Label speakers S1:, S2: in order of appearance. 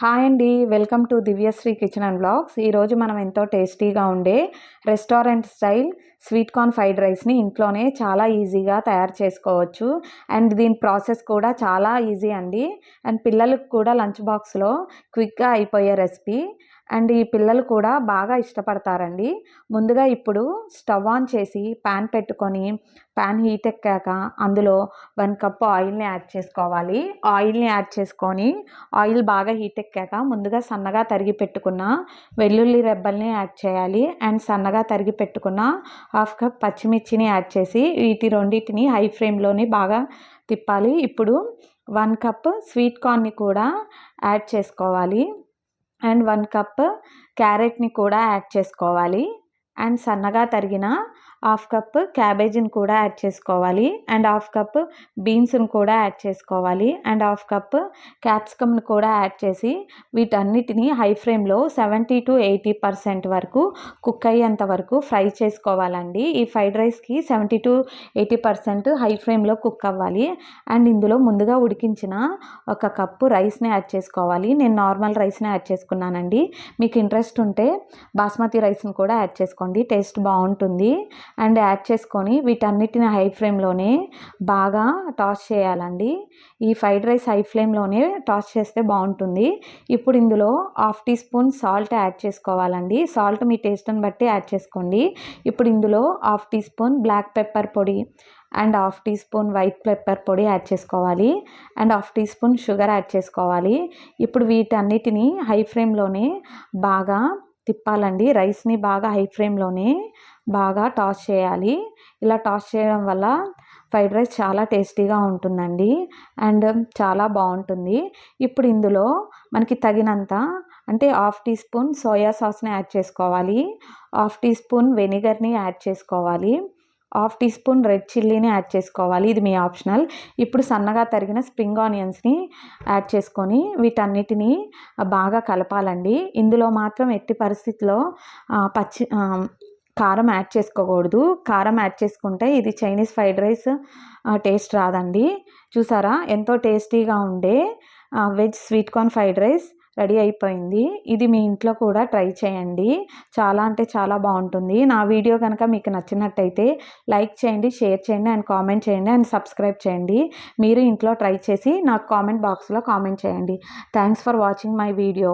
S1: Hi అండి, welcome to Divyasri kitchen and blogs. ఈరోజు మనం ఎంతో టేస్టీగా ఉండే restaurant style sweet corn fried రైస్ని ఇంట్లోనే చాలా ఈజీగా తయారు చేసుకోవచ్చు. అండ్ దీని ప్రాసెస్ కూడా చాలా ఈజీ అండి. అండ్ పిల్లలకు కూడా లంచ్ బాక్స్లో క్విక్గా అయిపోయే రెసిపీ. అండ్ ఈ పిల్లలు కూడా బాగా ఇష్టపడతారండి. ముందుగా ఇప్పుడు స్టవ్ ఆన్ చేసి ప్యాన్ పెట్టుకొని, ప్యాన్ హీట్ ఎక్కాక అందులో 1 కప్ ఆయిల్ని యాడ్ చేసుకోవాలి. ఆయిల్ని యాడ్ చేసుకొని ఆయిల్ బాగా హీట్ ఎక్కాక ముందుగా సన్నగా తరిగి పెట్టుకున్న వెల్లుల్లి రెబ్బల్ని యాడ్ చేయాలి. అండ్ సన్నగా తరిగి పెట్టుకున్న 1/2 కప్ పచ్చిమిర్చిని యాడ్ చేసి వీటి రెండింటిని హై ఫ్లేమ్లోని బాగా తిప్పాలి. ఇప్పుడు 1 కప్ స్వీట్ కార్న్ని కూడా యాడ్ చేసుకోవాలి. అండ్ 1 కప్ క్యారెట్ని కూడా యాడ్ చేసుకోవాలి. అండ్ సన్నగా తరిగిన 1/2 కప్ క్యాబేజీని కూడా యాడ్ చేసుకోవాలి. అండ్ 1/2 కప్ బీన్స్ని కూడా యాడ్ చేసుకోవాలి. అండ్ 1/2 కప్ క్యాప్సికమ్ని కూడా యాడ్ చేసి వీటన్నిటిని హై ఫ్లేమ్లో 70 to 80% వరకు కుక్ అయ్యేంత వరకు ఫ్రై చేసుకోవాలండి. ఈ ఫ్రైడ్ రైస్కి 70 to 80% హై ఫ్లేమ్లో కుక్ అవ్వాలి. అండ్ ఇందులో ముందుగా ఉడికించిన 1 కప్పు రైస్ని యాడ్ చేసుకోవాలి. నేను నార్మల్ రైస్ని యాడ్ చేసుకున్నానండి. మీకు ఇంట్రెస్ట్ ఉంటే బాస్మతి రైస్ని కూడా యాడ్ చేసుకోండి, టేస్ట్ బాగుంటుంది. అండ్ యాడ్ చేసుకొని వీటన్నిటిని హై ఫ్లేమ్లోనే బాగా టాస్ చేయాలండి. ఈ ఫ్రైడ్ రైస్ హై ఫ్లేమ్లోనే టాస్ చేస్తే బాగుంటుంది. ఇప్పుడు ఇందులో 1/2 టీ స్పూన్ సాల్ట్ యాడ్ చేసుకోవాలండి. సాల్ట్ మీ టేస్ట్ని బట్టి యాడ్ చేసుకోండి. ఇప్పుడు ఇందులో 1/2 టీ స్పూన్ బ్లాక్ పెప్పర్ పొడి and 1/2 teaspoon white pepper పొడి యాడ్ చేసుకోవాలి. And 1/2 teaspoon sugar add చేసుకోవాలి. ఇప్పుడు వీటన్నిటిని హై ఫ్లేమ్లోనే బాగా తిప్పాలండి. రైస్ని బాగా హై ఫ్లేమ్లోనే బాగా టాస్ చేయాలి. ఇలా టాస్ చేయడం వల్ల ఫ్రైడ్ రైస్ చాలా టేస్టీగా ఉంటుందండి. అండ్ చాలా బాగుంటుంది. ఇప్పుడు ఇందులో మనకి తగినంత అంటే 1/2 టీ స్పూన్ సోయా సాస్ని యాడ్ చేసుకోవాలి. 1/2 టీ స్పూన్ వెనిగర్ని యాడ్ చేసుకోవాలి. 1/2 టీ స్పూన్ రెడ్ చిల్లీని యాడ్ చేసుకోవాలి. ఇది మీ ఆప్షనల్. ఇప్పుడు సన్నగా తరిగిన స్ప్రింగ్ ఆనియన్స్ని యాడ్ చేసుకొని వీటన్నిటిని బాగా కలపాలండి. ఇందులో మాత్రం ఎట్టి పరిస్థితిలో కారం యాడ్ చేసుకోకూడదు. కారం యాడ్ చేసుకుంటే ఇది చైనీస్ ఫ్రైడ్ రైస్ టేస్ట్ రాదండి. చూసారా, ఎంతో టేస్టీగా ఉండే veg sweet corn fried rice ready అయిపోయింది. ఇది మీ ఇంట్లో కూడా ట్రై చేయండి. చాలా అంటే చాలా బాగుంటుంది. నా వీడియో కనుక మీకు నచ్చినట్టయితే లైక్ చేయండి, షేర్ చేయండి అండ్ కామెంట్ చేయండి అండ్ సబ్స్క్రైబ్ చేయండి. మీరు ఇంట్లో ట్రై చేసి నాకు కామెంట్ బాక్స్లో కామెంట్ చేయండి. Thanks for watching my video.